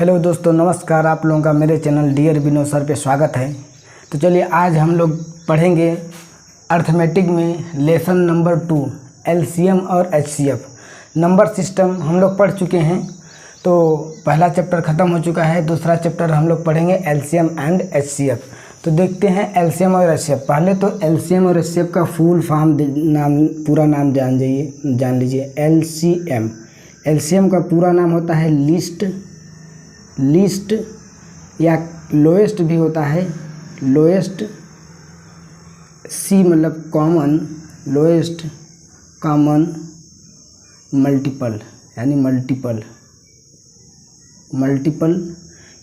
Hello दोस्तों, नमस्कार। आप लोगों का मेरे चैनल डियर विनोद सर पे स्वागत है। तो चलिए आज हम लोग पढ़ेंगे अर्थमेटिक में लेसन नंबर 2 एलसीएम और एचसीएफ। नंबर सिस्टम हम लोग पढ़ चुके हैं, तो पहला चैप्टर ख़त्म हो चुका है। दूसरा चैप्टर हम लोग पढ़ेंगे एलसीएम एंड एचसीएफ। तो देखते हैं एलसीएम और एचसीएफ। पहले तो एलसीएम और एचसीएफ का फुल फॉर्म पूरा नाम जान लीजिए। एलसीएम का पूरा नाम होता है लीस्ट या लोएस्ट भी होता है। लोएस्ट सी मतलब कॉमन, लोएस्ट कॉमन मल्टीपल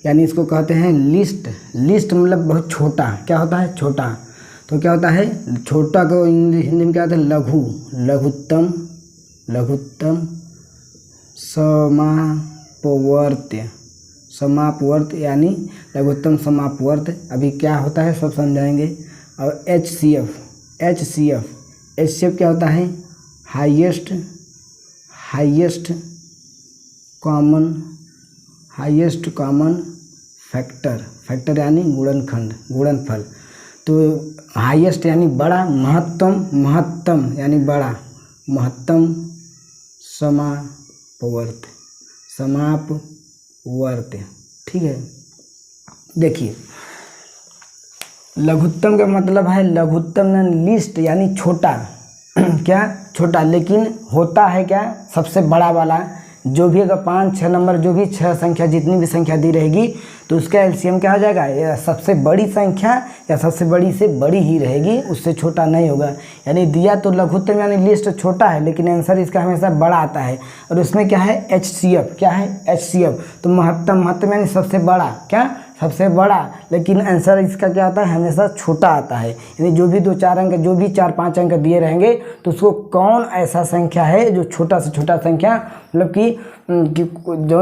यानी इसको कहते हैं लिस्ट मतलब बहुत छोटा। क्या होता है? छोटा। तो क्या होता है? छोटा को हिंदी में क्या होता है? लघुत्तम समापवर्त यानी लघुत्तम समापवर्त। अभी क्या होता है सब समझाएंगे। और एचसीएफ क्या होता है? हाईएस्ट कॉमन फैक्टर यानी गुणनफल। तो हाईएस्ट यानी बड़ा, महत्तम यानी बड़ा, महत्तम समापवर्त। ठीक है। देखिए, लघुत्तम का मतलब है लघुत्तम लिस्ट यानी छोटा। क्या? छोटा, लेकिन होता है क्या? सबसे बड़ा वाला। जो भी अगर 5-6 नंबर, जो भी 6 संख्या, जितनी भी संख्या दी रहेगी तो उसका एलसीएम क्या हो जाएगा? या सबसे बड़ी संख्या या सबसे बड़ी से बड़ी ही रहेगी, उससे छोटा नहीं होगा। यानी दिया तो लघुत्तम यानी लिस्ट छोटा है, लेकिन आंसर इसका हमेशा बड़ा आता है। और उसमें क्या है? एचसीएफ। क्या है? एचसीएफ। तो महत्तम यानी सबसे बड़ा। क्या? सबसे बड़ा, लेकिन आंसर इसका क्या आता है? हमेशा छोटा आता है। यानी जो भी 2-4 अंक, जो भी 4-5 अंक दिए रहेंगे तो उसको कौन ऐसा संख्या है जो छोटा से छोटा संख्या मतलब कि जो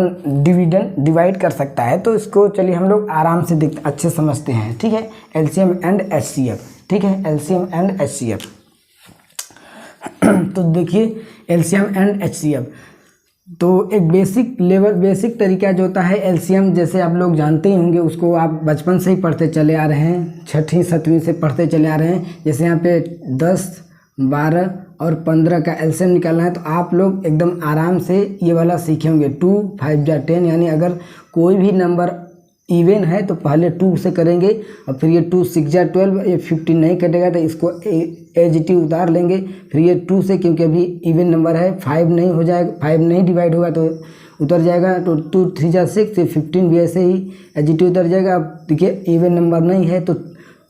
डिवाइड कर सकता है। तो इसको चलिए हम लोग आराम से अच्छे समझते हैं। ठीक है। LCM and HCF. ठीक है। LCM and HCF. तो देखिए एलसीएम एंड एचसीएफ। तो एक बेसिक तरीका जो होता है एलसीएम, जैसे आप लोग जानते ही होंगे, उसको आप बचपन से ही पढ़ते चले आ रहे हैं, 6वीं 7वीं से पढ़ते चले आ रहे हैं। जैसे यहाँ पे 10, 12 और 15 का एलसीएम निकालना है तो आप लोग एकदम आराम से ये वाला सीखे होंगे। 2 5 जा 10, यानी अगर कोई भी नंबर इवन है तो पहले 2 से करेंगे और फिर ये 2 6 जा 12, ये 15 नहीं कटेगा तो इसको एजिटिव उतार लेंगे। फिर ये 2 से, क्योंकि अभी इवन नंबर है, 5 नहीं हो जाएगा, 5 नहीं डिवाइड होगा तो उतर जाएगा। तो 2 3 जा 6, ये 15 भी ऐसे ही एजिटिव उतर जाएगा। अब देखिए इवन नंबर नहीं है तो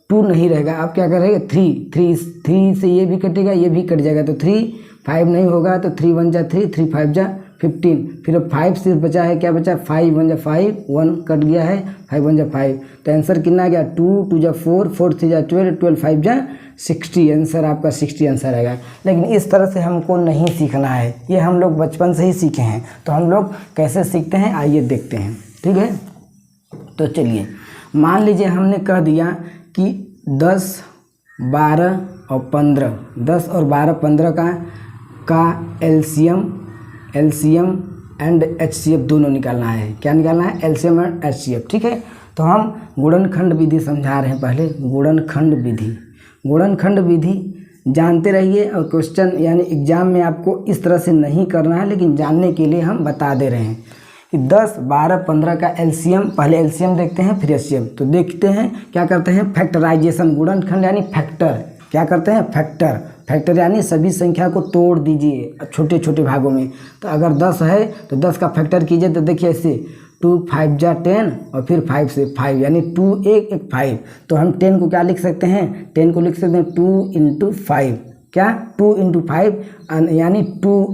2 नहीं रहेगा। आप क्या करेंगे? 3 से ये भी कटेगा, ये भी कट जाएगा। तो 3 5 नहीं होगा तो 3 1 जा 3, 3 5 जा 15। फिर 5 सिर्फ बचा है। क्या बचा? 5 1 जा 5, 1 कट गया है, 5 1 जा 5। तो आंसर कितना आ गया? 2 2 जा 4, 4 3 जा 12, 12 5 जा 60। आंसर आपका 60 आंसर आएगा। लेकिन इस तरह से हमको नहीं सीखना है, ये हम लोग बचपन से ही सीखे हैं। तो हम लोग कैसे सीखते हैं आइए देखते हैं। ठीक है। तो चलिए मान लीजिए हमने कह दिया कि 10 12 और 15, 10 और 12 15 का एलसीएम एंड एचसीएफ दोनों निकालना है। क्या निकालना है? एलसीएम और एचसीएफ। ठीक है। तो हम गुणनखंड विधि समझा रहे हैं। पहले गुणनखंड विधि जानते रहिए। और क्वेश्चन यानी एग्जाम में आपको इस तरह से नहीं करना है, लेकिन जानने के लिए हम बता दे रहे हैं कि 10 12 15 का एलसीएम, पहले एलसीएम देखते हैं फिर एचसीएफ। तो देखते हैं क्या करते हैं? फैक्टराइजेशन। गुणनखंड यानी फैक्टर। क्या करते हैं? फैक्टर यानी सभी संख्या को तोड़ दीजिए छोटे छोटे भागों में। तो अगर 10 है तो 10 का फैक्टर कीजिए। तो देखिए ऐसे 2 5 जा 10 और फिर 5 से 5 यानी 2 1 1 5। तो हम 10 को क्या लिख सकते हैं? 10 को लिख सकते हैं 2 × 5। क्या? 2 × 5 यानी 2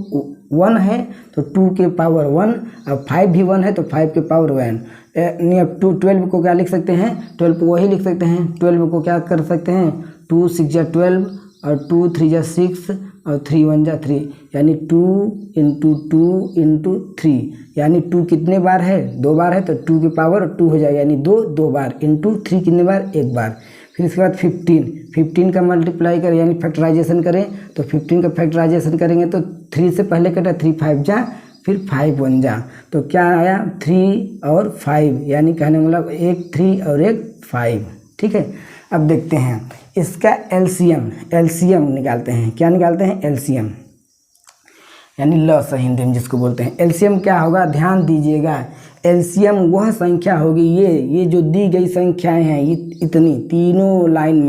1 है तो 2 के पावर 1, और 5 भी 1 है तो 5 के पावर 1। 12 को क्या लिख सकते हैं? 12 को वही लिख सकते हैं। 12 को क्या कर सकते हैं? 2 6 जा 12 और 2 3 जा 6 और 3 1 जा 3, यानी 2 × 2 × 3। यानी 2 कितने बार है? 2 बार है तो 2 की पावर 2 हो जाएगा, यानी 2 बार। इंटू 3 कितने बार? 1 बार। फिर इसके बाद 15 का मल्टीप्लाई करें यानी फैक्टराइजेशन करें तो 15 का फैक्टराइजेशन करेंगे तो 3 से पहले कटा 3 5 जा फिर 5 वन जा, तो क्या आया 3 और 5, यानी कहने मतलब एक 3 और एक 5। ठीक है, अब देखते हैं इसका एलसीएम निकालते हैं। क्या निकालते हैं? एलसीएम, यानी लॉस हिंदी में जिसको बोलते हैं। एलसीएम क्या होगा? ध्यान दीजिएगा, एलसीएम वह संख्या होगी, ये जो दी गई संख्याएं हैं, इतनी तीनों लाइन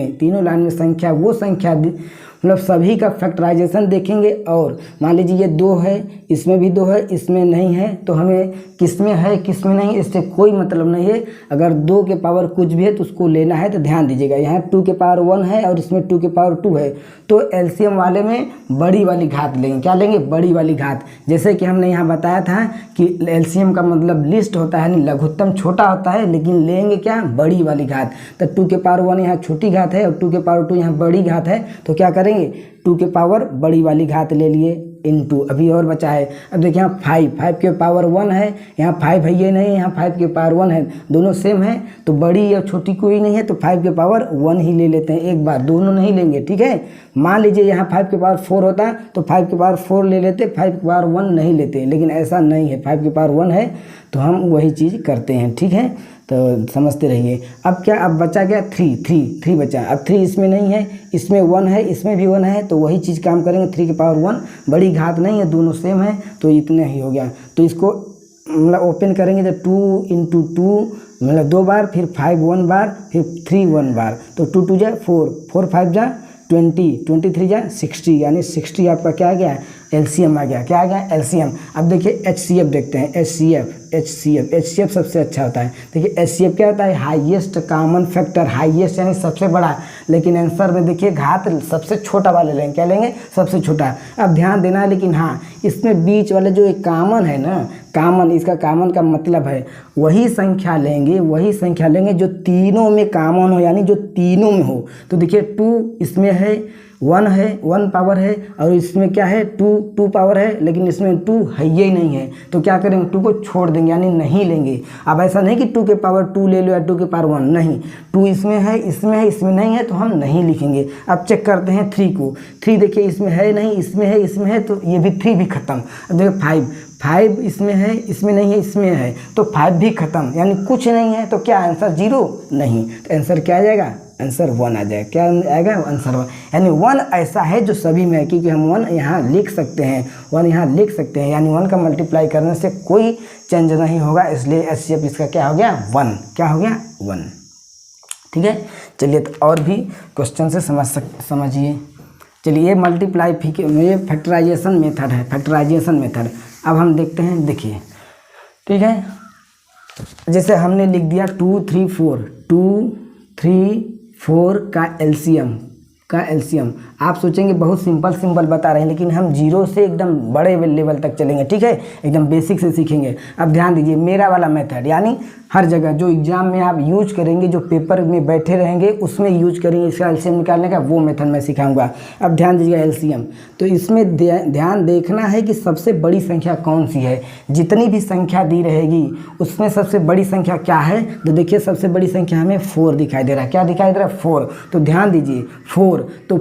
में संख्या, वो संख्या मतलब सभी का फैक्टराइजेशन देखेंगे। और मान लीजिए ये 2 है, इसमें भी 2 है, इसमें नहीं है, तो हमें किसमें है किसमें नहीं इससे कोई मतलब नहीं है। अगर 2 के पावर कुछ भी है तो उसको लेना है। तो ध्यान दीजिएगा, यहाँ 2 के पावर 1 है और इसमें 2 के पावर 2 है, तो एलसीएम वाले में बड़ी वाली घात लेंगे। क्या लेंगे? बड़ी वाली घात। जैसे कि हमने यहाँ बताया था कि एलसीएम का मतलब लिस्ट होता है, यानी लघुत्तम छोटा होता है, लेकिन लेंगे क्या? बड़ी वाली घात। तो 2 के पावर 1 यहाँ छोटी घात है और 2 के पावर 2 यहाँ बड़ी घात है, तो क्या करेंगे? 2 के पावर बड़ी वाली घात ले लिए इनटू, अभी और बचा है। अब देखिए यहाँ 5 के पावर 1 है, यहाँ 5 है, ये नहीं, यहाँ 5 के पावर 1 है, दोनों सेम है, तो बड़ी और छोटी कोई नहीं है, तो 5 के पावर 1 ही ले लेते हैं एक बार, दोनों नहीं लेंगे। ठीक है, मान लीजिए यहाँ 5 के पावर 4 होता तो 5 के पावर 4 ले लेते, 5 के पावर 1 नहीं लेते, लेकिन ऐसा नहीं है, 5 के पावर 1 है तो हम वही चीज़ करते हैं। ठीक है, तो समझते रहिए। अब क्या? अब बचा गया 3 बचा। अब 3 इसमें नहीं है, इसमें 1 है, इसमें भी 1 है, तो वही चीज़ काम करेंगे। 3 के पावर 1 बड़ी घात नहीं है, दोनों सेम है, तो इतना ही हो गया। तो इसको मतलब ओपन करेंगे तो 2 × 2 मतलब 2 बार, फिर 5 1 बार, फिर 3 1 बार, तो 2 2 जा 4, 4 5 जा 20, 23 जा 60, यानी 60 आपका क्या आ गया? एलसीएम आ गया। क्या आ गया? एलसीएम। अब देखिए एचसीएफ देखते हैं। एचसीएफ सबसे अच्छा होता है। देखिए एचसीएफ क्या होता है? हाईएस्ट कॉमन फैक्टर, हाईएस्ट यानी सबसे बड़ा, लेकिन आंसर में देखिए घात सबसे छोटा वाले लेंगे। क्या लेंगे? सबसे छोटा। अब ध्यान देना है, लेकिन हाँ इसमें बीच वाले जो एक कॉमन है ना, कॉमन, इसका कॉमन का मतलब है वही संख्या लेंगे जो तीनों में कॉमन हो, यानी जो तीनों में हो। तो देखिए 2 इसमें है, 1 पावर है, और इसमें क्या है? 2 पावर है, लेकिन इसमें 2 है ही नहीं है, तो क्या करेंगे? 2 को छोड़ देंगे, यानी नहीं लेंगे। अब ऐसा नहीं कि 2 के पावर 2 ले लो या 2 के पावर 1, नहीं, 2 इसमें है, इसमें नहीं है, तो हम नहीं लिखेंगे। अब चेक करते हैं 3 को। 3 देखिए इसमें है नहीं, इसमें है, तो ये भी 3 भी खत्म। अब देखिए 5 इसमें है, इसमें नहीं है, इसमें है, तो 5 भी खत्म, यानी कुछ नहीं है, तो क्या आंसर 0? नहीं, तो आंसर क्या आ जाएगा? आंसर 1 आ जाएगा। क्या आएगा? आंसर 1, यानी 1 ऐसा है जो सभी में है, क्योंकि हम 1 यहाँ लिख सकते हैं, 1 यहाँ लिख सकते हैं, यानी 1 का मल्टीप्लाई करने से कोई चेंज नहीं होगा, इसलिए एचसीएफ इसका क्या हो गया? 1। क्या हो गया? 1। ठीक है, चलिए तो और भी क्वेश्चन से समझिए। चलिए मल्टीप्लाई ये फैक्टराइजेशन मेथड है, फैक्टराइजेशन मेथड। अब हम देखते हैं, देखिए ठीक है, जैसे हमने लिख दिया 2 3 4 का एलसीएम। आप सोचेंगे बहुत सिंपल बता रहे हैं, लेकिन हम 0 से एकदम बड़े लेवल तक चलेंगे। ठीक है, एकदम बेसिक से सीखेंगे। अब ध्यान दीजिए, मेरा वाला मेथड, यानी हर जगह जो एग्जाम में आप यूज करेंगे, जो पेपर में बैठे रहेंगे उसमें यूज करेंगे इसका एलसीएम निकालने का, वो मेथड मैं सिखाऊंगा। अब ध्यान दीजिएगा एलसीएम, तो इसमें ध्यान देखना है कि सबसे बड़ी संख्या कौन सी है। जितनी भी संख्या दी रहेगी उसमें सबसे बड़ी संख्या क्या है? तो देखिए सबसे बड़ी संख्या हमें 4 दिखाई दे रहा है। क्या दिखाई दे रहा है? 4। तो ध्यान दीजिए 4, तो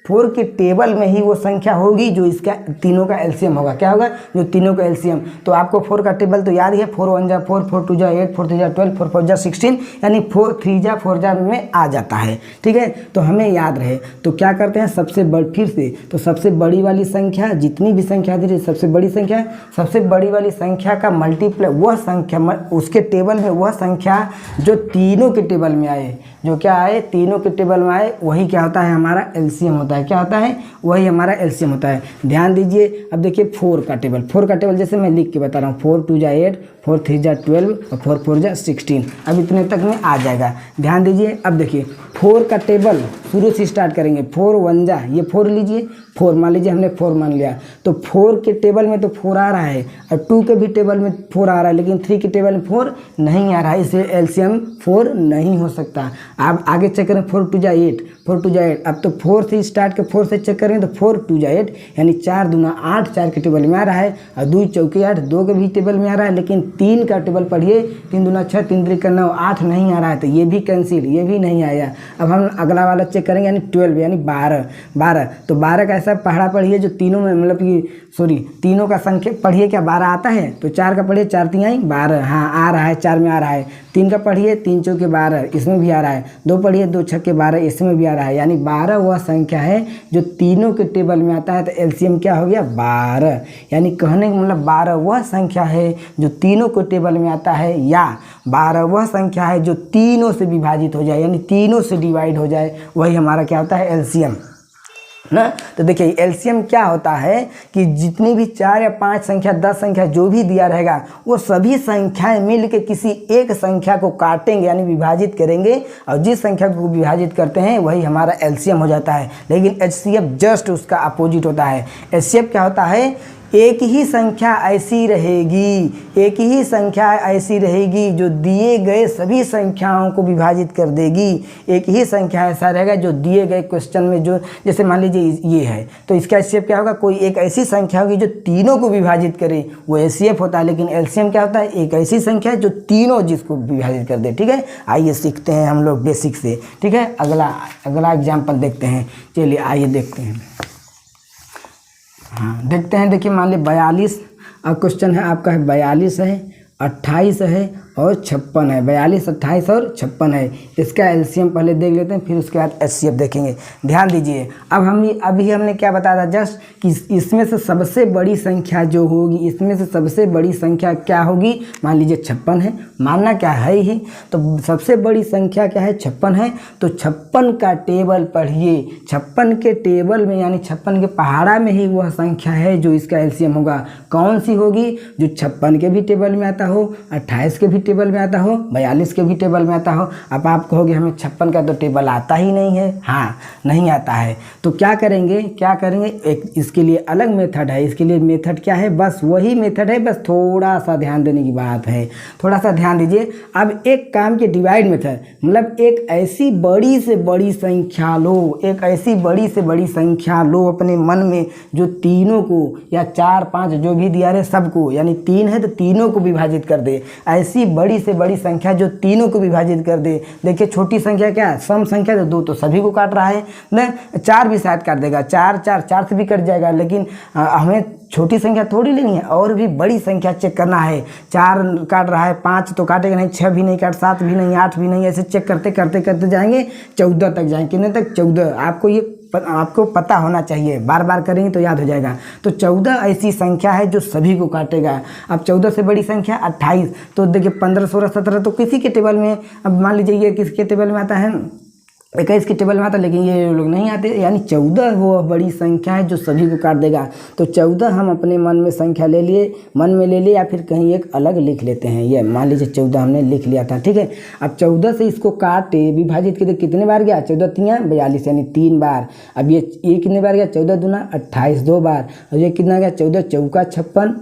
4 के टेबल में ही वो संख्या होगी जो इसका तीनों का एलसीएम होगा। क्या होगा? जो तीनों का एलसीएम। तो आपको 4 का टेबल तो याद ही है, 4 1 जा 4, 4 2 जा 8, 4 3 जा 12, 4 4 जा 16, यानी 4 3 जा 4 जा में आ जाता है। ठीक है, तो हमें याद रहे। तो क्या करते हैं? सबसे फिर से तो सबसे बड़ी वाली संख्या, जितनी भी संख्या दी सबसे बड़ी वाली संख्या का मल्टीप्लाई, वह संख्या उसके टेबल में वह संख्या जो तीनों के टेबल में आए, जो क्या आए? तीनों के टेबल में आए, वही क्या होता है? हमारा एलसीएम होता है। क्या होता है? वही हमारा एलसीएम होता है। ध्यान दीजिए, अब देखिए 4 का टेबल जैसे मैं लिख के बता रहा हूँ, 4 2 जा 8, 4 3 जा 12 और 4 4 जा 16। अब इतने तक में आ जाएगा। ध्यान दीजिए, अब देखिए 4 का टेबल शुरू से स्टार्ट करेंगे। 4 1 जा, ये 4 लीजिए, 4 मान लीजिए, हमने 4 मान लिया, तो 4 के टेबल में तो 4 आ रहा है, और 2 के भी टेबल में 4 आ रहा है, लेकिन 3 के टेबल में 4 नहीं आ रहा है, इसलिए एलसीएम 4 नहीं हो सकता। आप आगे चेक करें, 4 2 जा 8, 4 2 जा 8। अब तो 4 से स्टार्ट 8 के 4 से चेक करेंगे तो 4 2 जा 8 यानी 4 दूना 8, 4 के टेबल में आ रहा है, और 2 चौके 8, 2 के भी टेबल में आ रहा है, लेकिन 3 का टेबल पढ़िए, 3 दूना 6, 3 3 का 9, 8 नहीं आ रहा है, तो ये भी कैंसिल, ये भी नहीं आया। अब हम अगला वाला चेक करेंगे यानी 12 यानी 12, तो 12 का ऐसा पहाड़ा पढ़िए जो तीनों में मतलब कि तीनों का संख्या पढ़िए, क्या 12 आता है, तो 4 का पढ़िए, 4 3 आई 12, हाँ आ रहा है, 4 में आ रहा है। 3 का पढ़िए, 3 चौके 12, इसमें भी आ रहा है। 2 पढ़िए, 2 छक्के 12, इसमें भी आ रहा है। यानी 12 वह संख्या है जो तीनों के टेबल में आता है, तो एलसीएम क्या हो गया 12। यानी कहने का मतलब 12 वह संख्या है जो तीनों के टेबल में आता है, या 12 वह संख्या है जो तीनों से विभाजित हो जाए, यानी तीनों से डिवाइड हो जाए, वही हमारा क्या होता है एलसीएम ना। तो देखिए एलसीएम क्या होता है कि जितनी भी 4 या 5 संख्या 10 संख्या जो भी दिया रहेगा, वो सभी संख्याएं मिल के किसी एक संख्या को काटेंगे यानी विभाजित करेंगे, और जिस संख्या को विभाजित करते हैं वही हमारा एलसीएम हो जाता है। लेकिन एचसीएफ जस्ट उसका अपोजिट होता है। एचसीएफ क्या होता है, एक ही संख्या ऐसी रहेगी, एक ही संख्या ऐसी रहेगी जो दिए गए सभी संख्याओं को विभाजित कर देगी। एक ही संख्या ऐसा रहेगा जो दिए गए क्वेश्चन में, जो जैसे मान लीजिए ये है, तो इसका एचसीएफ क्या होगा, कोई एक ऐसी संख्या होगी जो तीनों को विभाजित करे, वो एचसीएफ होता है। लेकिन एलसीएम क्या होता है, एक ऐसी संख्या जो तीनों जिसको विभाजित कर दे। ठीक है, आइए सीखते हैं हम लोग बेसिक से। ठीक है, अगला एग्जाम्पल देखते हैं। चलिए आइए देखते हैं। हाँ देखते हैं, देखिए मान ली 42, अब क्वेश्चन है आपका है 42 है, 28 है और 56 है। 42, 28 और 56 है। इसका एलसीएम पहले देख लेते हैं, फिर उसके बाद एचसीएफ देखेंगे। ध्यान दीजिए, अब अभी हमने क्या बताया था जस्ट कि इसमें से सबसे बड़ी संख्या जो होगी, इसमें से सबसे बड़ी संख्या क्या होगी, मान लीजिए 56 है, मानना क्या है ही, तो सबसे बड़ी संख्या क्या है 56 है, तो 56 का टेबल पढ़िए। 56 के टेबल में यानी 56 के पहाड़ा में ही वह संख्या है जो इसका एलसीएम होगा। कौन सी होगी, जो 56 के भी टेबल में आता हो, 28 के भी टेबल में आता हो, 42 के भी टेबल में आता हो। अब आप कहोगे हमें 56 का तो टेबल आता ही नहीं है। हाँ नहीं आता है, तो क्या करेंगे, एक इसके लिए अलग मेथड है। इसके लिए मेथड क्या है, बस वही मेथड है, बस थोड़ा सा ध्यान देने की बात है, थोड़ा सा ध्यान दीजिए। अब एक काम के डिवाइड मेथड, मतलब एक ऐसी बड़ी से बड़ी संख्या लो, एक ऐसी बड़ी से बड़ी संख्या लो अपने मन में जो तीनों को, या 4 5 जो भी दिया रहे सबको, यानी 3 है तो तीनों को विभाजित कर दे। ऐसी बड़ी से बड़ी संख्या जो तीनों को विभाजित कर दे। देखिए छोटी संख्या क्या है, सम संख्या, तो 2 तो सभी को काट रहा है ना, 4 भी शायद काट देगा, 4 से भी कट जाएगा, लेकिन हमें छोटी संख्या थोड़ी लेनी है, और भी बड़ी संख्या चेक करना है। 4 काट रहा है, 5 तो काटेगा नहीं, 6 भी नहीं काट, 7 भी नहीं, 8 भी नहीं, ऐसे चेक करते करते करते जाएंगे 14 तक जाएंगे। कितने तक, 14। आपको पता होना चाहिए, बार बार करेंगे तो याद हो जाएगा। तो 14 ऐसी संख्या है जो सभी को काटेगा। अब 14 से बड़ी संख्या 28, तो देखिए 15 16 17 तो किसी के टेबल में, अब मान लीजिए ये किसके टेबल में आता है, 21 के टेबल में आता, लेकिन ये लोग नहीं आते। यानी 14 वो बड़ी संख्या है जो सभी को काट देगा। तो 14 हम अपने मन में संख्या ले लिए, या फिर कहीं एक अलग लिख लेते हैं। ये मान लीजिए 14 हमने लिख लिया था, ठीक है। अब 14 से इसको काटे, विभाजित किए, कितने बार गया, 14 3 42 यानी 3 बार। अब ये कितने बार गया, 14 दूना 28 2 बार, और ये कितना गया, 14 चौका 56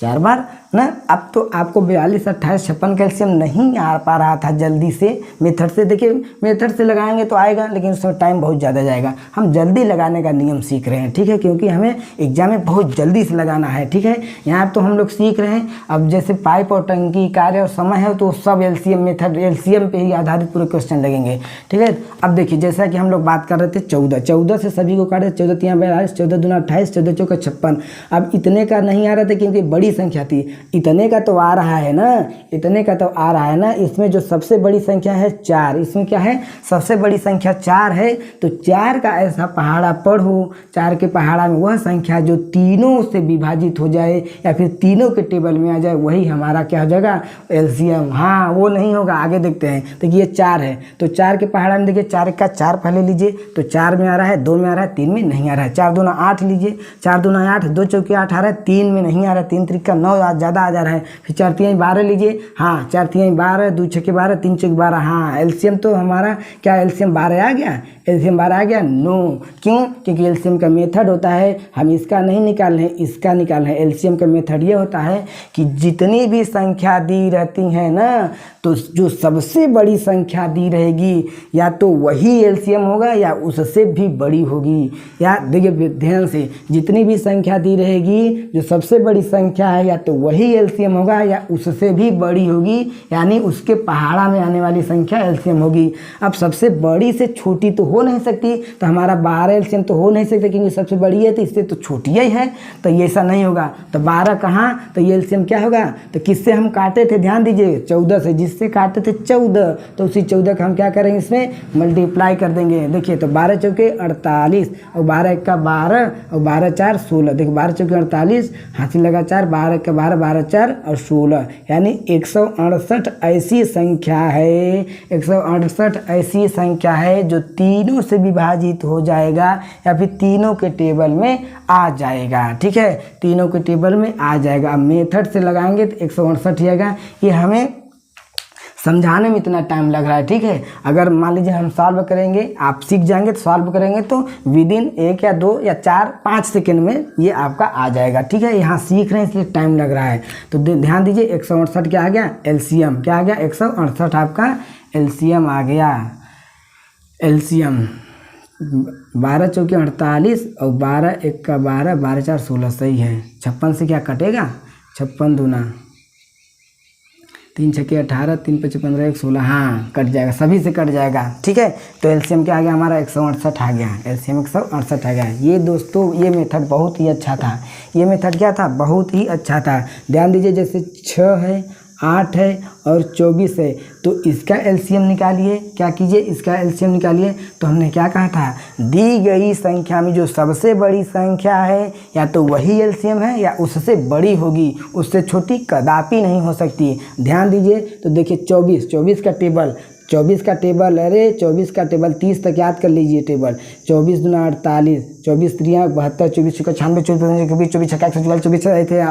4 बार ना। अब तो आपको 42 28 56 कैल्शियम नहीं आ पा रहा था जल्दी से मेथड से। देखिए मेथड से लगाएंगे तो आएगा, लेकिन उसमें टाइम बहुत ज़्यादा जाएगा। हम जल्दी लगाने का नियम सीख रहे हैं, ठीक है, क्योंकि हमें एग्जाम में बहुत जल्दी से लगाना है, ठीक है। यहाँ तो हम लोग सीख रहे हैं। अब जैसे पाइप और टंकी, कार्य और समय है, तो सब एलसीएम मेथड, एलसीएम पे ही आधारित पूरे क्वेश्चन लगेंगे, ठीक है। अब देखिए जैसा कि हम लोग बात कर रहे थे 14 से सभी को काटे, 14 3 42, 14 दूना 28, 14 चौका 56। अब इतने का नहीं आ रहा था क्योंकि बड़ी संख्या थी। इतने का तो आ रहा है ना, इतने का तो आ रहा है ना। इसमें जो सबसे बड़ी संख्या है 4, इसमें क्या है, सबसे बड़ी संख्या 4 है। तो 4 का ऐसा पहाड़ा पढ़ो, 4 के पहाड़ा में वह संख्या जो तीनों से विभाजित हो जाए या फिर तीनों के टेबल में आ जाए, वही हमारा क्या हो जाएगा, एलसीएम। हाँ वो नहीं होगा, आगे देखते हैं। तो ये 4 है, तो 4 के पहाड़ा में देखिए 4 का 4 पहले लीजिए, तो 4 में आ रहा है, 2 में आ रहा है, 3 में नहीं आ रहा है। 4 दूना 8 लीजिए, 4 दूना 8, 2 चौके 8 आ रहा है, 3 में नहीं आ रहा है, 3 त्रिका 9 ज़्यादा आ जा रहा है। फिर 4 तिहाई 12 लीजिए, हाँ 4 तिहाई 12, 2 छक्के 12, 3 चौके 12, हाँ एलसीएम तो हमारा क्या एलसीएम 12 आ गया, एलसीएम 12 आ गया। नो, क्यों? क्योंकि एलसीएम का मेथड होता है, हम इसका नहीं निकाल रहे हैं, इसका निकाल रहे हैं। एलसीएम का मेथड ये होता है कि जितनी भी संख्या दी रहती हैं ना, तो जो सबसे बड़ी संख्या दी रहेगी या तो वही एलसीएम होगा या उससे भी बड़ी होगी। या देखिए ध्यान से, जितनी भी संख्या दी रहेगी, जो सबसे बड़ी संख्या है या तो वही एलसीएम होगा या उससे भी बड़ी होगी, यानी उसके पहाड़ा में आने वाली संख्या एलसीएम होगी। अब सबसे बड़ी से छोटी तो हो नहीं सकती, तो हमारा 12 एलसीएम तो हो नहीं सकता, क्योंकि सबसे बड़ी है तो इससे तो छोटी ही है, तो ये ऐसा नहीं होगा। तो 12 कहाँ, तो ये एलसीएम क्या होगा, तो किससे हम काटे थे, ध्यान दीजिए 14 से, जिससे काटे थे 14, तो उसी 14 का हम क्या करेंगे, इसमें मल्टीप्लाई कर देंगे। देखिए तो 12 चौके 48 और 12 एक का 12 और 12 4 16। देखो 12 चौके 48, हाथी लगा 4, 12 का 12, 12 4 और 16, यानी 168 ऐसी संख्या है, 168 ऐसी संख्या है जो तीनों से विभाजित हो जाएगा या फिर तीनों के टेबल में आ जाएगा। ठीक है, तीनों के टेबल में आ जाएगा। अब मेथड से लगाएंगे तो 168 आएगा। ये हमें समझाने में इतना टाइम लग रहा है। ठीक है, अगर मान लीजिए हम सॉल्व करेंगे, आप सीख जाएंगे तो सॉल्व करेंगे तो विदिन 1 या 2 या 4 5 सेकेंड में ये आपका आ जाएगा। ठीक है, यहाँ सीख रहे हैं इसलिए टाइम लग रहा है। तो ध्यान दीजिए 168 क्या आ गया, एलसीएम क्या आ गया, 168 आपका एलसीएम आ गया। एलसीएम 12 चौके 48 और 12 एक का 12, 12 4 16, सही है। 56 से क्या कटेगा, 56 दूना 3 छक्के 18, 3 5 15 1 16, हाँ कट जाएगा, सभी से कट जाएगा। ठीक है, तो एलसीएम क्या आ गया हमारा, 168 आ गया, एलसीएम 168 आ गया। ये दोस्तों ये मेथड बहुत ही अच्छा था। ये मेथड क्या था, बहुत ही अच्छा था। ध्यान दीजिए, जैसे 6 है, 8 है और 24 है, तो इसका एलसीएम निकालिए। क्या कीजिए, इसका एलसीएम निकालिए। तो हमने क्या कहा था, दी गई संख्या में जो सबसे बड़ी संख्या है या तो वही एलसीएम है या उससे बड़ी होगी, उससे छोटी कदापि नहीं हो सकती। ध्यान दीजिए, तो देखिए 24 का टेबल, 24 का टेबल, अरे 24 का टेबल 30 तक याद कर लीजिए टेबल। 24 दूना 48, 24 3 72, 24 छक्का 96, 24 24 छक्का 144, 24 ऐसे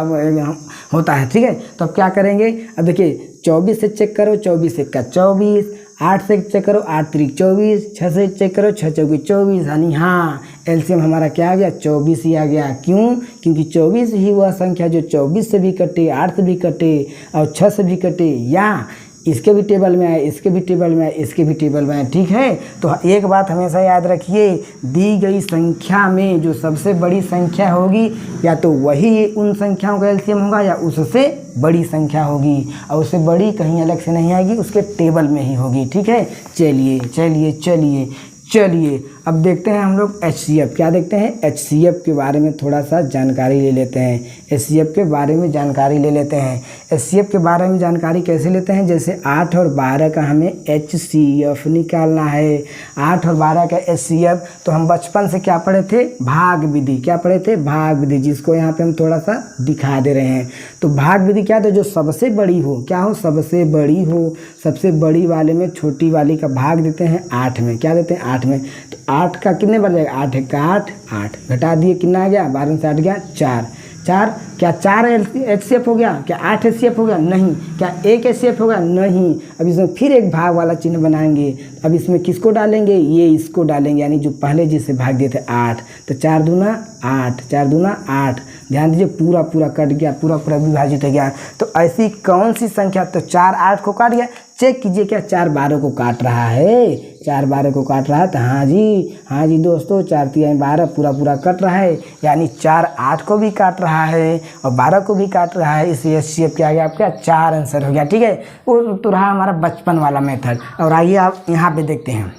होता है। ठीक है, तो अब क्या करेंगे, अब देखिए 24 से चेक करो, 24 एक का 24, 8 से चेक करो, 8 3 24, 6 से चेक करो, 6 चौके 24, यानी हाँ एलसीएम हमारा क्या आ गया, 24 ही आ गया। क्यों, क्योंकि 24 ही वह संख्या जो 24 से भी कटे, 8 से भी कटे और 6 से भी कटे, या इसके भी टेबल में आए, इसके भी टेबल में आए, इसके भी टेबल में आए। ठीक है, तो एक बात हमेशा याद रखिए, दी गई संख्या में जो सबसे बड़ी संख्या होगी या तो वही उन संख्याओं का एलसीएम होगा या उससे बड़ी संख्या होगी, और उससे बड़ी कहीं अलग से नहीं आएगी, उसके टेबल में ही होगी। ठीक है, चलिए चलिए चलिए चलिए अब देखते हैं हम लोग HCF। क्या देखते हैं, HCF के बारे में थोड़ा सा जानकारी ले लेते हैं। HCF के बारे में जानकारी ले लेते हैं। HCF के बारे में जानकारी कैसे लेते हैं, जैसे 8 और 12 का हमें HCF निकालना है। 8 और 12 का HCF तो हम बचपन से क्या पढ़े थे, भाग विधि। क्या पढ़े थे, भाग विधि, जिसको यहाँ पे हम थोड़ा सा दिखा दे रहे हैं। तो भाग विधि क्या था, जो सबसे बड़ी हो, क्या हो, सबसे बड़ी हो, सबसे बड़ी वाले में छोटी वाली का भाग देते हैं 8 में। क्या देते हैं, 8 में। तो 8 का कितने बढ़ जाएगा, 8 एक का 8, 8 घटा दिए, कितना आ गया, 12 से 8 गया 4, 4 क्या 4 HCF हो गया, क्या 8 HCF हो गया, नहीं। क्या 1 HCF होगा, नहीं। अब इसमें फिर एक भाग वाला चिन्ह बनाएंगे। अब इसमें किसको डालेंगे, ये इसको डालेंगे, यानी जो पहले जिससे भाग दिए थे 8, तो 4 दूना 8, 4 दूना 8। ध्यान दीजिए, पूरा पूरा कट गया, पूरा पूरा विभाजित हो गया। तो ऐसी कौन सी संख्या, तो 4 8 को काट गया। चेक कीजिए, क्या 4 12 को काट रहा है, 4 12 को काट रहा है, तो हाँ जी दोस्तों, 4 3 12 पूरा पूरा कट रहा है, यानी 4 8 को भी काट रहा है और 12 को भी काट रहा है। इसलिए HCF क्या आ गया आपका, 4 आंसर हो गया। ठीक है, वो तो रहा हमारा बचपन वाला मेथड। और आइए आप यहाँ पे देखते हैं,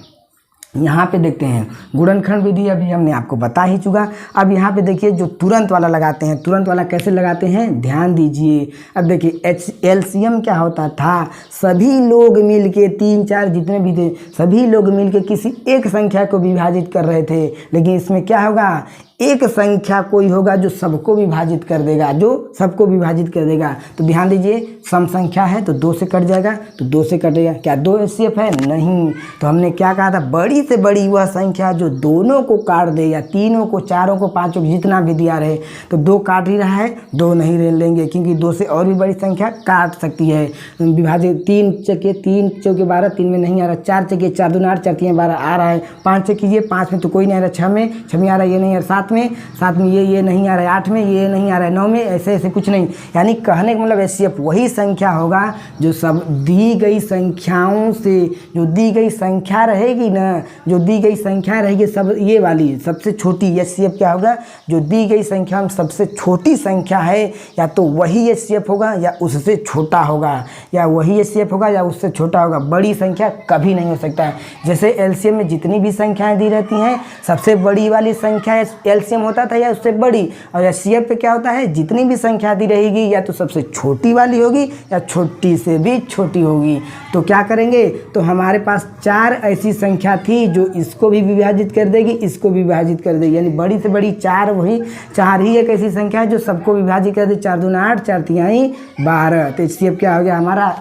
यहाँ पे देखते हैं गुणनखंड विधि अभी हमने आपको बता ही चुका। अब यहाँ पे देखिए जो तुरंत वाला लगाते हैं, तुरंत वाला कैसे लगाते हैं, ध्यान दीजिए। अब देखिए LCM क्या होता था, सभी लोग मिलके 3 4 जितने भी थे, सभी लोग मिलके किसी एक संख्या को विभाजित कर रहे थे। लेकिन इसमें क्या होगा, एक संख्या कोई होगा जो सबको विभाजित कर देगा, जो सबको विभाजित कर देगा। तो ध्यान दीजिए, सम संख्या है तो 2 से कट जाएगा, तो 2 से कटेगा। क्या 2 HCF है? नहीं। तो हमने क्या कहा था, बड़ी से बड़ी वह संख्या जो दोनों को काट दे, या तीनों को, चारों को, पांचों को, जितना भी दिया रहे। तो 2 काट ही रहा है, 2 नहीं लेंगे, क्योंकि 2 से और भी बड़ी संख्या काट सकती है विभाजित। 3 चौके 3 चौके 12, 3 में नहीं आ रहा। 4 चौके 4 दूना 8, 4 3 12 आ रहा है। 5 से कीजिए, 5 में तो कोई नहीं आ रहा। 6 में आ रहा है, ये नहीं आ रहा। 7 में ये नहीं आ रहा है। 8 में ये नहीं आ रहा है। 9 में ऐसे कुछ नहीं। यानी कहने का मतलब HCF वही संख्या होगा जो सब दी गई संख्याओं से, जो दी गई संख्या रहेगी ना, जो दी गई संख्या रहेगी सब, ये वाली सबसे छोटी HCF क्या होगा, जो दी गई संख्या में सबसे छोटी संख्या है, या तो वही HCF होगा या उससे छोटा होगा, या वही HCF होगा या उससे छोटा होगा। बड़ी संख्या कभी नहीं हो सकता है। जैसे LCM में जितनी भी संख्याएं दी रहती हैं, सबसे बड़ी वाली संख्या LCM होता था या उससे बड़ी, और HCF पे क्या होता है, जितनी भी संख्या दी रहेगी या तो सबसे छोटी वाली होगी या छोटी से भी छोटी होगी। तो क्या करेंगे, तो हमारे पास 4 ऐसी संख्या थी जो इसको भी विभाजित कर देगी, इसको भी विभाजित कर देगी। यानी बड़ी से बड़ी 4, वही 4 ही एक ऐसी संख्या है जो सबको विभाजित कर दे। 4 दूना 8, 4 तिहाई 12। तो HCF क्या हो गया हमारा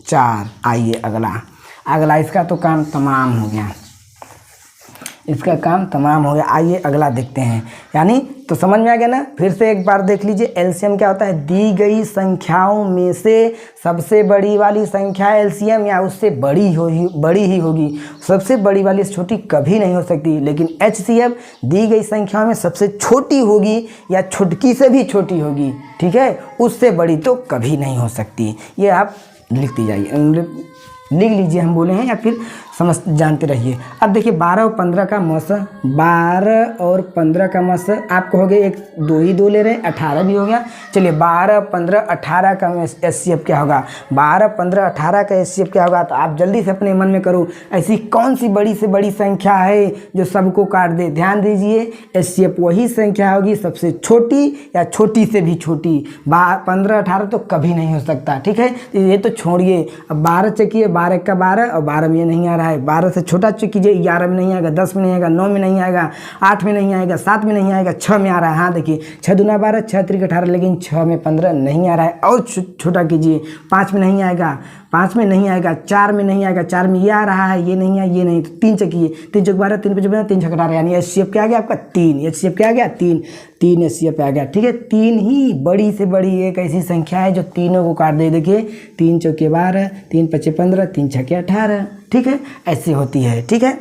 4। आइए अगला इसका तो काम तमाम हो गया, इसका काम तमाम हो गया। आइए अगला देखते हैं। यानी तो समझ में आ गया ना। फिर से एक बार देख लीजिए, LCM क्या होता है, दी गई संख्याओं में से सबसे बड़ी वाली संख्या LCM या उससे बड़ी ही होगी। सबसे बड़ी वाली से छोटी कभी नहीं हो सकती। लेकिन HCF दी गई संख्याओं में सबसे छोटी होगी या छुटकी से भी छोटी होगी, ठीक है, उससे बड़ी तो कभी नहीं हो सकती। ये आप लिखती जाइए, लिख लीजिए, हम बोले हैं, या फिर समझ जानते रहिए। अब देखिए 12 और 15 का मस, 12 और 15 का मस, आप कहोगे एक 2 ही 2 ले रहे हैं, 18 भी हो गया। चलिए 12, 15, 18 का HCF क्या होगा, 12, 15, 18 का HCF क्या होगा। तो आप जल्दी से अपने मन में करो, ऐसी कौन सी बड़ी से बड़ी संख्या है जो सबको काट दे। ध्यान दीजिए, HCF वही संख्या होगी सबसे छोटी या छोटी से भी छोटी। 15, 18 तो कभी नहीं हो सकता, ठीक है। ये तो छोड़िए। अब 12 चेकिए, 12 का 12, और 12 में ये नहीं आ रहा है। 12 से छोटा चेक कीजिए, 11 में नहीं आएगा, 10 में नहीं आएगा, 9 में नहीं आएगा, 8 में नहीं आएगा, 7 में नहीं आएगा, 6 में आ रहा है। हाँ देखिए, 6 दूना 12, 6 त्रिक 18, लेकिन 6 में 15 नहीं आ रहा है। और छोटा कीजिए, 5 में नहीं आएगा, 5 में नहीं आएगा, 4 में नहीं आएगा, 4 में ये आ रहा है, ये नहीं है, ये नहीं। तो 3 चेकिए, 3 चौक 12, 3 5 12, 3 6 18, यानी HCF क्या आ गया आपका 3। HCF क्या आ गया 3 HCF आ गया, ठीक है। 3 ही बड़ी से बड़ी एक ऐसी संख्या है जो तीनों को काट दे। देखिए 3 चौके 12, 3 5 15, 3 6 18, ठीक है, ऐसी होती है, ठीक है।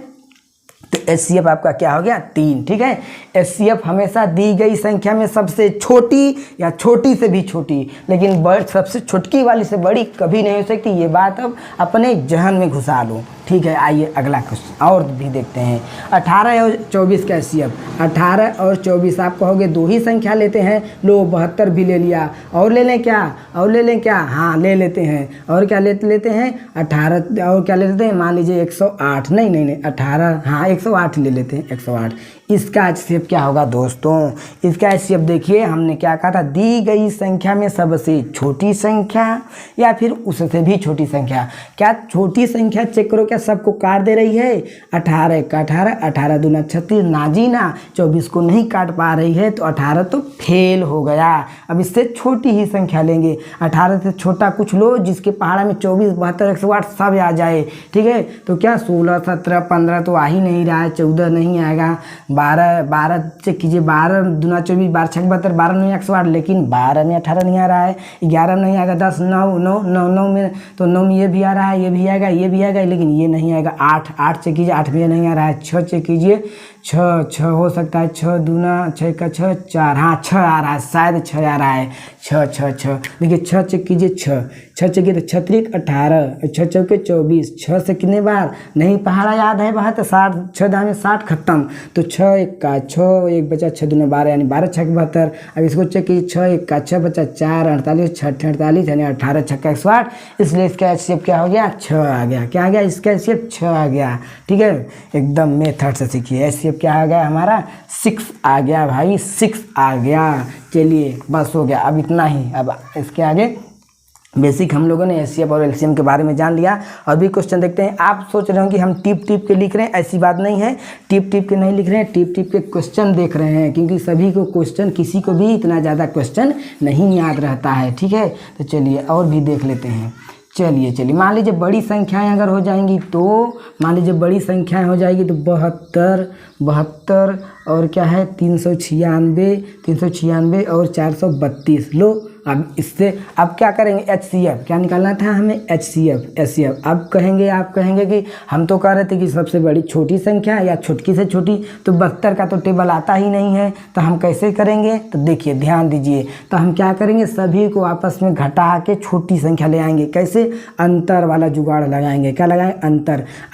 तो HCF आपका क्या हो गया 3, ठीक है। HCF हमेशा दी गई संख्या में सबसे छोटी या छोटी से भी छोटी, लेकिन सबसे छुटकी वाली से बड़ी कभी नहीं हो सकती। ये बात अब अपने जहन में घुसा लो, ठीक है। आइए अगला क्वेश्चन और भी देखते हैं। 18 और 24 का HCF, 18 और 24 आप कहोगे 2 ही संख्या लेते हैं, लो 72 भी ले लिया। और ले लें क्या, और ले लें क्या, हाँ ले लेते हैं। और क्या लेते हैं 18, और क्या ले लेते हैं, मान लीजिए 108, नहीं 18, हाँ 108 ले लेते हैं, 108। इसका HCF क्या होगा दोस्तों, इसका HCF देखिए, हमने क्या कहा था, दी गई संख्या में सबसे छोटी संख्या या फिर उससे भी छोटी संख्या। क्या छोटी संख्या चेक करो, क्या सबको काट दे रही है। 18 का 18, 18 दूना 36, ना जी ना, 24 को नहीं काट पा रही है, तो 18 तो फेल हो गया। अब इससे छोटी ही संख्या लेंगे, 18 से छोटा कुछ लो जिसके पहाड़ा में 24, 72, 108 सब आ जाए, ठीक है। तो क्या 16, 17, 15 तो आ ही नहीं रहा है, 14 नहीं आएगा, 12 चेक कीजिए, 12 दूना 24, 12 6 72, 12 नहीं 108, लेकिन 12 में 18 नहीं आ रहा है, 11 नहीं आएगा, 10 9 में, तो 9 में ये भी आ रहा है, ये भी आएगा, ये भी आएगा, लेकिन ये नहीं आएगा। 8 चेक कीजिए, 8 में नहीं आ रहा है। 6 चेक कीजिए, 6 हो सकता है, 6 दूना 6 का 6, 4, हाँ 6 आ रहा है, शायद 6 आ रहा है, 6 देखिए 6 चेक कीजिए, 6 चेक तो 6 त्रिक 18, 6 चौके 24, 6 से कितने बार नहीं पहाड़ा याद है वहाँ, तो 60, 6 दाम में 60 खत्म, तो 6 1 का 6, 1 बचा 6 दूना 12, यानी 12 6 72। अब इसको चेक कीजिए, 6 1 का 6 बचा 4 48, 6 48, यानी 18 6 का 108। इसलिए इसका HCF क्या हो गया 6 आ गया। क्या आ गया, इसका HCF 6 आ गया, ठीक है। एकदम मेथड से सीखिए। HCF क्या आ गया हमारा 6 आ गया भाई, 6 आ गया। चलिए बस हो गया, अब इतना ही। अब इसके आगे बेसिक हम लोगों ने एचसीएफ और एलसीएम के बारे में जान लिया। और भी क्वेश्चन देखते हैं। आप सोच रहे हो कि हम टिप के लिख रहे हैं, ऐसी बात नहीं है। टिप के नहीं लिख रहे हैं, टिप के क्वेश्चन देख रहे हैं, क्योंकि सभी को क्वेश्चन, किसी को भी इतना ज़्यादा क्वेश्चन नहीं याद रहता है। ठीक है, तो चलिए और भी देख लेते हैं। चलिए मान लीजिए बड़ी संख्याएं अगर हो जाएंगी तो, मान लीजिए बड़ी संख्याएं हो जाएगी तो 72 और क्या है 396 और 432। लो अब इससे अब क्या करेंगे, एचसीएफ क्या निकालना था हमें, एचसीएफ। अब आप कहेंगे कि हम तो कह रहे थे कि सबसे बड़ी छोटी संख्या या छोटकी से छोटी, तो 72 का तो टेबल आता ही नहीं है, तो हम कैसे करेंगे। तो देखिए ध्यान दीजिए, तो हम क्या करेंगे, सभी को आपस में घटा के छोटी संख्या ले आएंगे। कैसे, अंतर वाला जुगाड़ लगाएंगे। क्या लगाएंगे,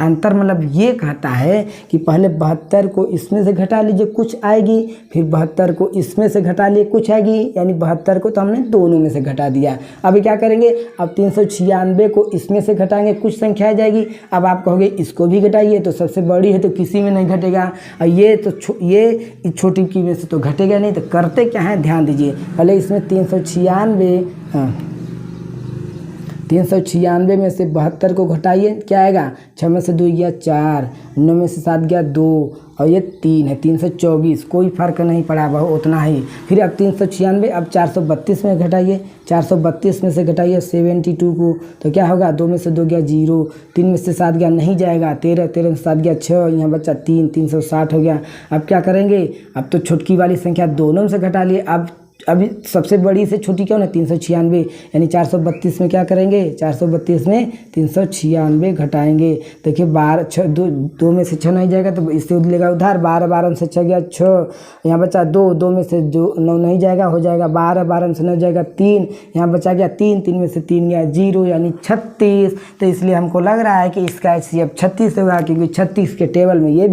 अंतर मतलब ये कहता है कि पहले 72 को इसमें से घटा लीजिए, कुछ आएगी, फिर 72 को इसमें से घटा लिए, कुछ आएगी, यानी 72 को तो हमने दोनों में से घटा दिया। अभी क्या करेंगे, अब 396 को इसमें से घटाएंगे, कुछ संख्या आ जाएगी। अब आप कहोगे इसको भी घटाइए, तो सबसे बड़ी है तो किसी में नहीं घटेगा, और ये तो ये छोटी की में से तो घटेगा नहीं। तो करते क्या है, ध्यान दीजिए, पहले इसमें 396 में से 72 को घटाइए, क्या आएगा, 6 में से 2 गया 4, 9 में से 7 गया 2, और ये 3 है, 324, कोई फ़र्क नहीं पड़ा, वह उतना ही। फिर अब 396, अब 432 में घटाइए, 432 में से घटाइए 72 को, तो क्या होगा, 2 में से 2 गया 0, 3 में से 7 गया नहीं जाएगा, 13 में से 7 गया 6, यहाँ बच्चा 360 हो गया। अब क्या करेंगे, अब तो छुटकी वाली संख्या दोनों में से घटा लिए। अब अभी सबसे बड़ी से छोटी क्यों ना, 396, यानी 432 में क्या करेंगे, 432 में 396 घटाएंगे। देखिए 2 में से 6 नहीं जाएगा तो इससे लेगा उधार, 12 में से 6 गया 6, यहाँ बचा 2 में से 9 नहीं जाएगा, हो जाएगा 12 में से 9 जाएगा 3, यहाँ बचा गया 3 में से 3 गया 0, यानी 36। तो इसलिए हमको लग रहा है कि इसका एचसीएफ 36 होगा, क्योंकि 36 के टेबल में ये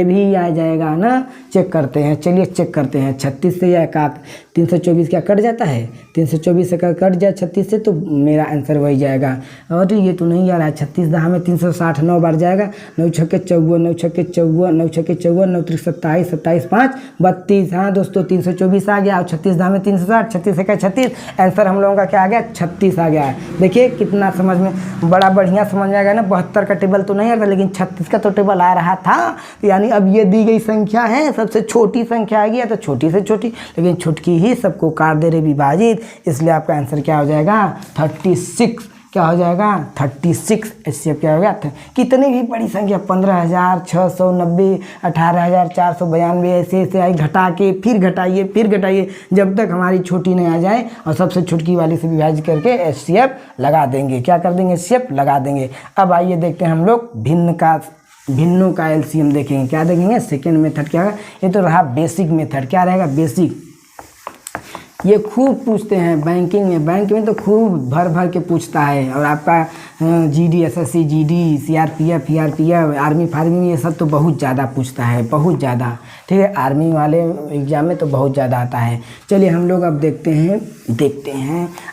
भी आ जाएगा ना। चेक करते हैं, चलिए चेक करते हैं। 36 से या 324 क्या कट जाता है, 324 से कट जाए 36 से, तो मेरा आंसर वही जाएगा। और ये तो नहीं आ रहा है, 36 दहा में 360 9 बार जाएगा, 9 छक्के 54, 9 छक्के 54, 9 छक्के 54, 9 त्रिक 27, 27 5 32। हाँ दोस्तों 324 आ गया, और 36 दहा में 360, 36 से 36, आंसर हम लोगों का क्या आ गया, 36 आ गया है। देखिए कितना समझ में बड़ा बढ़िया समझ में आ गया ना। 72 का टेबल तो नहीं आ रहा, लेकिन 36 का तो टेबल आ रहा था। यानी अब ये दी गई संख्या है, सबसे छोटी संख्या आ गई, तो छोटी से छोटी, लेकिन छुटकी ही सबको काट दे रहे विभाजित, इसलिए आपका आंसर क्या हो जाएगा, 36। क्या हो जाएगा, 36। इससे क्या हो गया, कितनी भी बड़ी संख्या 15,690, 18,492, ऐसे आई, घटा के फिर घटाइए जब तक हमारी छोटी नहीं आ जाए, और सबसे छुटकी वाली से विभाजित करके एचसीएफ लगा देंगे। क्या कर देंगे, एचसीएफ लगा देंगे। अब आइए देखते हैं हम लोग भिन्नों का एलसीएम देखेंगे। क्या देखेंगे, सेकेंड मेथड क्या है, ये तो रहा बेसिक मेथड। क्या रहेगा, बेसिक। ये खूब पूछते हैं बैंक में तो खूब भर के पूछता है। और आपका GD, SSC, GD, CRPF, army फार्मी, ये सब तो बहुत ज़्यादा पूछता है, बहुत ज़्यादा। ठीक है, आर्मी वाले एग्जाम में तो बहुत ज़्यादा आता है। चलिए हम लोग अब देखते हैं।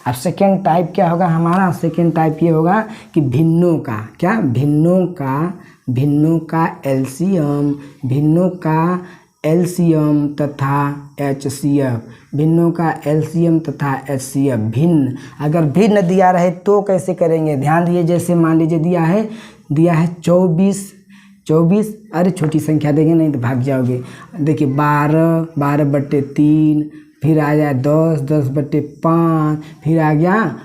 अब सेकेंड टाइप क्या होगा हमारा, सेकेंड टाइप ये होगा कि भिन्नों का एलसीएम तथा एचसीएफ। भिन्नों का एलसीएम तथा एचसीएफ। भिन्न, अगर भिन्न दिया रहे तो कैसे करेंगे, ध्यान दीजिए। जैसे मान लीजिए दिया है 24, अरे छोटी संख्या देंगे नहीं तो भाग जाओगे। देखिए 12/3, फिर आ जाए 10/5, फिर आ गया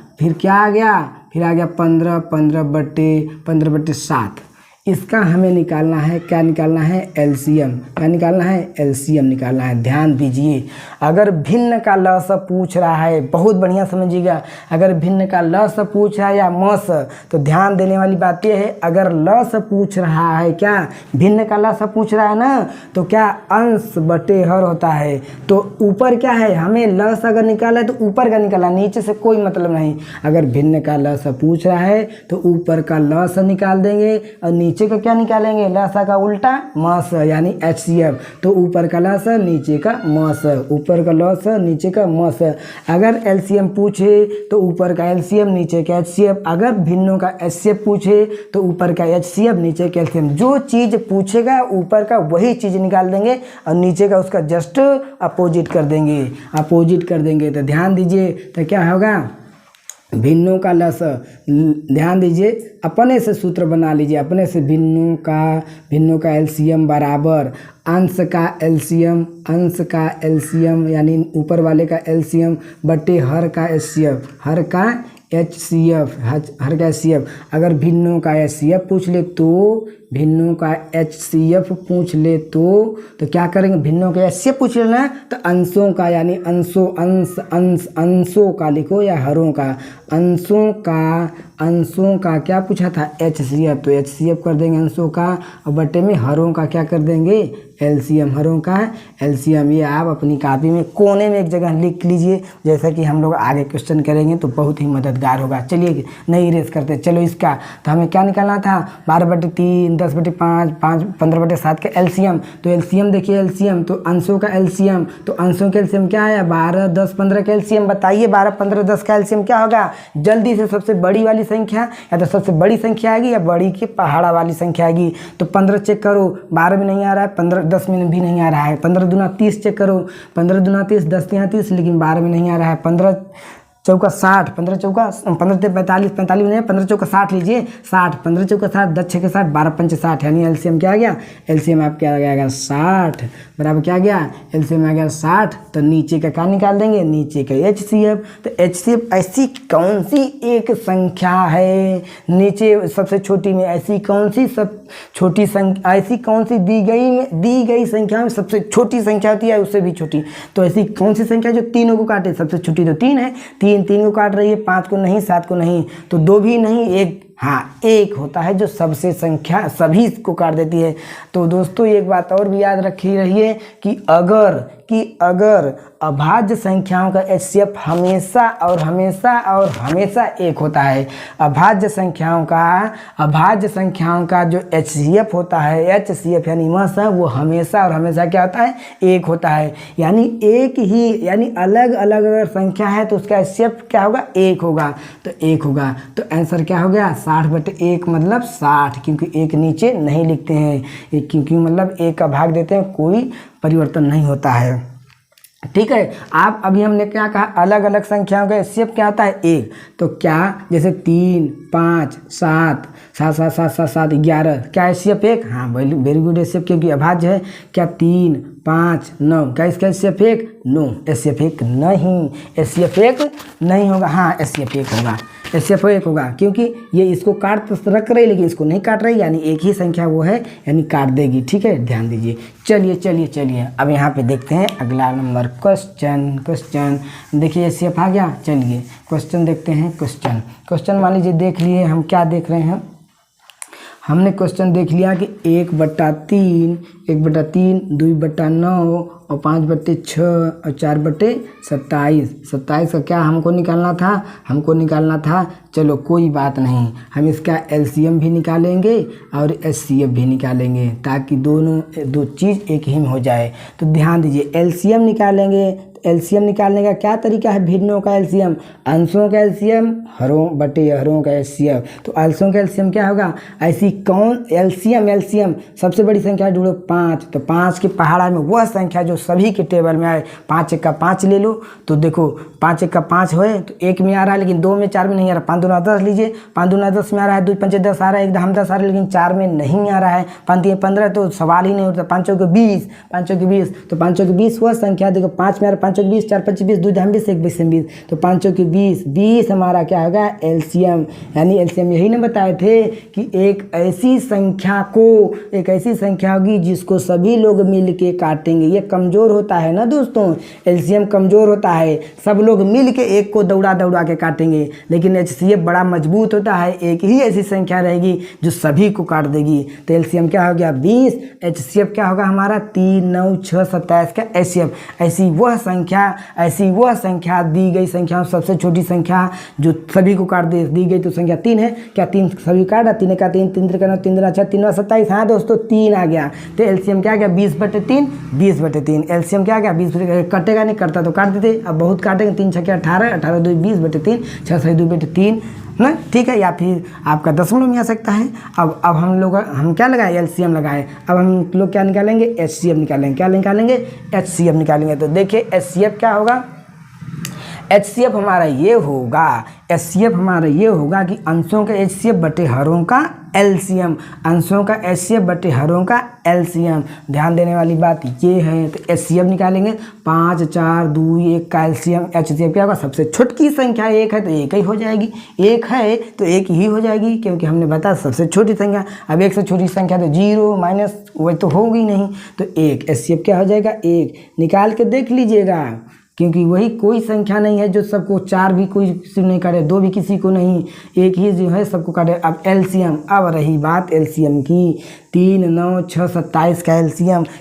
15/7। इसका हमें निकालना है, क्या निकालना है, एलसीएम। क्या निकालना है, एलसीएम निकालना है। ध्यान दीजिए, अगर भिन्न का लस पूछ रहा है, बहुत बढ़िया समझिएगा, अगर भिन्न का लस पूछ रहा है या मस, तो ध्यान देने वाली बात यह है, अगर लस पूछ रहा है, क्या भिन्न का लस पूछ रहा है ना, तो क्या अंश बटे हर होता है। तो ऊपर क्या है, हमें लस अगर निकाला है तो ऊपर का निकाला, नीचे से कोई मतलब नहीं। अगर भिन्न का लस पूछ रहा है तो ऊपर का लस निकाल देंगे, और नीचे का क्या निकालेंगे, लसा का उल्टा मस, यानी एचसीएफ। तो ऊपर का लस नीचे का मस, ऊपर का लस नीचे का मस। अगर एलसीएम पूछे तो ऊपर का एलसीएम नीचे का एचसीएफ। अगर भिन्नों का एचसीएफ पूछे तो ऊपर का एचसीएफ नीचे का एलसीएम। जो चीज़ पूछेगा ऊपर का वही चीज़ निकाल देंगे, और नीचे का उसका जस्ट अपोजिट कर देंगे। तो ध्यान दीजिए, तो क्या होगा, भिन्नों का लस, ध्यान दीजिए, अपने से सूत्र बना लीजिए, अपने से भिन्नों का एलसीएम बराबर अंश का एलसीएम यानी ऊपर वाले का एलसीएम बटे हर का एचसीएफ, हर का एचसीएफ। अगर भिन्नों का एचसीएफ पूछ ले तो क्या करेंगे, भिन्नों का एचसीएफ पूछ लेना है तो अंशों का यानी अंशों का लिखो या हरों का, अंशों का क्या पूछा था, एचसीएफ, तो एचसीएफ कर देंगे अंशों का और बटे में हरों का क्या कर देंगे, एलसीएम, हरों का एलसीएम। ये आप अपनी कॉपी में कोने में एक जगह लिख लीजिए, जैसा कि हम लोग आगे क्वेश्चन करेंगे तो बहुत ही मददगार होगा। चलिए नहीं इरेज करते, चलो इसका तो हमें क्या निकालना था, 12/3, 10/5, 15/7 का एलसीएम। तो एलसीएम देखिए, एलसीएम तो अंशों का एलसीएम, तो अंशों का एलसीएम क्या है, 12, 10, 15 का एलसीएम। बताइए 12, 15, 10 का एलसीएम क्या होगा, जल्दी से सबसे बड़ी वाली संख्या या तो सबसे बड़ी संख्या आएगी या बड़ी की पहाड़ा वाली संख्या आएगी। तो 15 चेक करो, 12 में नहीं आ रहा है, 15 10 में भी नहीं आ रहा है, 15 दूना 30 चेक करो, 15 दूना 30, 10 तिया 30, लेकिन 12 में नहीं आ रहा है, 15 चौका 60, 15 चौका 15 से 45, 45 नहीं, 15 चौका 60 लीजिए, 60, 15 चौका 60, 10 छः 60, 12 पंच 60, यानी एलसीएम क्या आ गया, एलसीएम आप क्या आ गया 60 बराबर क्या आ गया, एलसीएम आ गया 60। तो नीचे का क्या निकाल देंगे, नीचे का एचसीएफ। तो एचसीएफ ऐसी कौन सी एक संख्या है, नीचे सबसे छोटी में ऐसी कौन सी सब छोटी संख्या, ऐसी कौन सी दी गई संख्या में सबसे छोटी संख्या होती है, उससे भी छोटी। तो ऐसी कौन सी संख्या जो तीनों को काटे, सबसे छोटी तो 3 है, 3 को काट रही है, 5 को नहीं, 7 को नहीं, तो 2 भी नहीं, 1, हाँ 1 होता है जो सबसे संख्या सभी को काट देती है। तो दोस्तों एक बात और भी याद रखी रहिए कि अगर अभाज्य संख्याओं का एचसीएफ हमेशा और हमेशा 1 होता है। अभाज्य संख्याओं का जो एचसीएफ होता है, एचसीएफ यानी वो हमेशा और हमेशा क्या होता है, 1 होता है। यानी एक ही, यानी अलग अलग अगर संख्या है तो उसका एचसीएफ क्या होगा, 1 होगा, तो 1 होगा। तो आंसर क्या हो गया, 60/1 मतलब 60, क्योंकि 1 नीचे नहीं लिखते हैं, क्योंकि मतलब 1 का भाग देते हैं, कोई परिवर्तन नहीं होता है। ठीक है, आप अभी हमने क्या कहा, अलग अलग संख्याओं का एचसीएफ क्या होता है, 1। तो क्या, जैसे 3, 5, 7, 7, 7, 7, 7, 7, 11, क्या एचसीएफ 1, हाँ वेरी गुड एचसीएफ, क्योंकि अभाज्य है। क्या 3, 5, 9, क्या इसका एचसीएफ 1, नो एचसीएफ 1 नहीं, एचसीएफ 1 नहीं होगा, हाँ एचसीएफ 1 होगा, एचसीएफ 1 होगा, क्योंकि ये इसको काट तो रख रही लेकिन इसको नहीं काट रही, यानी एक ही संख्या वो है, यानी काट देगी। ठीक है, ध्यान दीजिए। चलिए अब यहाँ पे देखते हैं अगला नंबर क्वेश्चन देखिए, एचसीएफ आ गया। चलिए क्वेश्चन देखते हैं। क्वेश्चन मान लीजिए देख लिए, हम क्या देख रहे हैं, हमने क्वेश्चन देख लिया कि 1/3, 2/9 और 5/6 और 4/27। 27 का क्या हमको निकालना था, चलो कोई बात नहीं, हम इसका एलसीएम भी निकालेंगे और एचसीएफ भी निकालेंगे, ताकि दो चीज़ एक ही में हो जाए। तो ध्यान दीजिए, एलसीएम निकालने का क्या तरीका है, भिन्नों का एलसीएम, अंशों का एलसीएम, हरों का एचसीएफ। तो अंशों का एलसीएम क्या होगा, ऐसी कौन एलसीएम सबसे बड़ी संख्या ढूंढो, 5। तो 5 के पहाड़ा में वह संख्या जो सभी के टेबल में आए, 5 1 का 5 ले लो। तो देखो 5 1 का 5 होए तो 1 में आ रहा है, लेकिन 2 में 4 में नहीं आ रहा। 5 दूना 10 लीजिए, 5 दूना 10 में आ रहा है, 2 पंचे 10 आ रहा है, 1 दाम 10 आ रहा है, लेकिन 4 में नहीं आ रहा है। 5 3 15, तो सवाल ही नहीं उठता। 5 चौके 20, तो 5 चौके 20 वह संख्या, देखो 5 में आ रहा है, 5 चौके 20, 4 5 20, 2 दाम 20, 1 20 20, तो 5 चौके 20 हमारा क्या होगा, एलसीएम। यानी एलसीएम यही ना बताए थे कि एक ऐसी संख्या होगी जिसको सभी लोग मिल के काटेंगे। ये कमज़ोर होता है ना दोस्तों, एलसीएम कमज़ोर होता है, सब लोग मिल के एक को दौड़ा के काटेंगे, लेकिन एचसीएफ बड़ा मजबूत होता है, एक ही ऐसी संख्या रहेगी जो सभी को काट देगी। तो एलसीएम क्या हो गया, 20, एचसीएफ क्या होगा हमारा, 3 9 6 27 का एचसीएफ। ऐसी वह संख्या दी गई संख्या सबसे छोटी संख्या जो सभी को काट दी गई, तो संख्या 3 है। क्या 3 सभी काटा, 3 का 3, 3 का 9, 3 दूना 6, 3 27, हाँ दोस्तों 3 आ गया। तो एलसीएम क्या आ गया, 20/3। एलसीएम क्या आ गया, 20, कटेगा नहीं, करता तो काट देते, अब बहुत काटेंगे, 3 6 18, 18 2 20/3, 6 6 2/3 ना, ठीक है, या फिर आपका दशमलव में आ सकता है। अब हम क्या लगाए, एलसीएम लगाए। अब हम लोग क्या निकालेंगे, एचसीएफ निकालेंगे। क्या निकालेंगे, एचसीएफ निकालेंगे। तो देखिए एचसीएफ क्या होगा, HCF हमारा ये होगा, HCF हमारा ये होगा कि अंशों का HCF बटे हरों का LCM, अंशों का HCF बटे हरों का LCM। ध्यान देने वाली बात ये है, तो HCF निकालेंगे 5 4 2 1 का LCM HCF क्या होगा, सबसे छोटी संख्या एक है तो एक ही हो जाएगी, एक है तो एक ही हो जाएगी, क्योंकि हमने बताया सबसे छोटी संख्या। अब एक से छोटी संख्या तो 0 माइनस वही तो होगी नहीं, तो एक HCF क्या हो जाएगा, एक निकाल के देख लीजिएगा, क्योंकि वही कोई संख्या नहीं है जो सबको 4 भी कोई किसी नहीं करे, 2 भी किसी को नहीं, एक ही जो है सबको काटे। अब LCM, अब रही बात LCM की, 3 9 6 27 का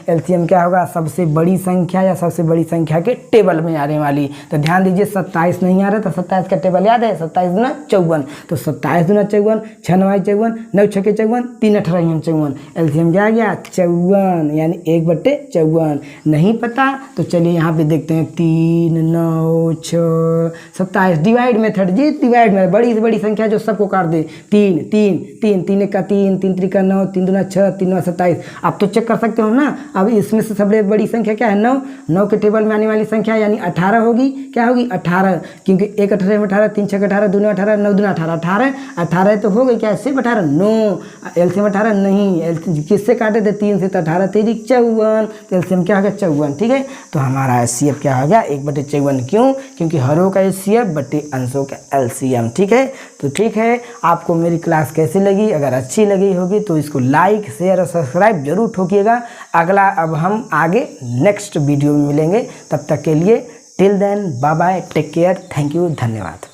LCM क्या होगा, सबसे बड़ी संख्या या सबसे बड़ी संख्या के टेबल में आने वाली। तो ध्यान दीजिए 27 नहीं आ रहा, तो 27 का टेबल याद है, 27 दूना 54, तो 27 दूना 54, 6 9 54, 9 6 54, 3 18 54, LCM क्या आ गया 54, यानी 1/54। नहीं पता तो चलिए यहाँ पे देखते हैं, 3 9 6 27 डिवाइड मेथड जी, डिवाइड में बड़ी से बड़ी संख्या जो सबको काट दे, 3 3 3 3 1 का 3 3 3 का 9 3 दूना 6 3 9 27। आप तो चेक कर सकते हो ना। अब इसमें से सबसे बड़ी संख्या क्या है, 9, 9 के टेबल में आने वाली संख्या यानी 18 होगी, क्या होगी 18, क्योंकि 1 18 में 18, 3 6 18, 2 9 18, 9 दूना 18, 18 18 तो हो गई क्या, सिर्फ 18, नो LCM 18 नहीं, किससे काटे थे 3 से, तो 18 3 54, तो LCM क्या हो गया 54। ठीक है, तो हमारा HCF क्या हो गया 1/54, क्यों, क्योंकि हरों का HCF बटे अंशों का LCM। ठीक है, तो ठीक है, आपको मेरी क्लास कैसी लगी, अगर अच्छी लगी होगी तो इसको लाइक शेयर और सब्सक्राइब जरूर ठोकिएगा। अगला अब हम आगे नेक्स्ट वीडियो में मिलेंगे, तब तक के लिए till then bye bye, take care, thank you, धन्यवाद।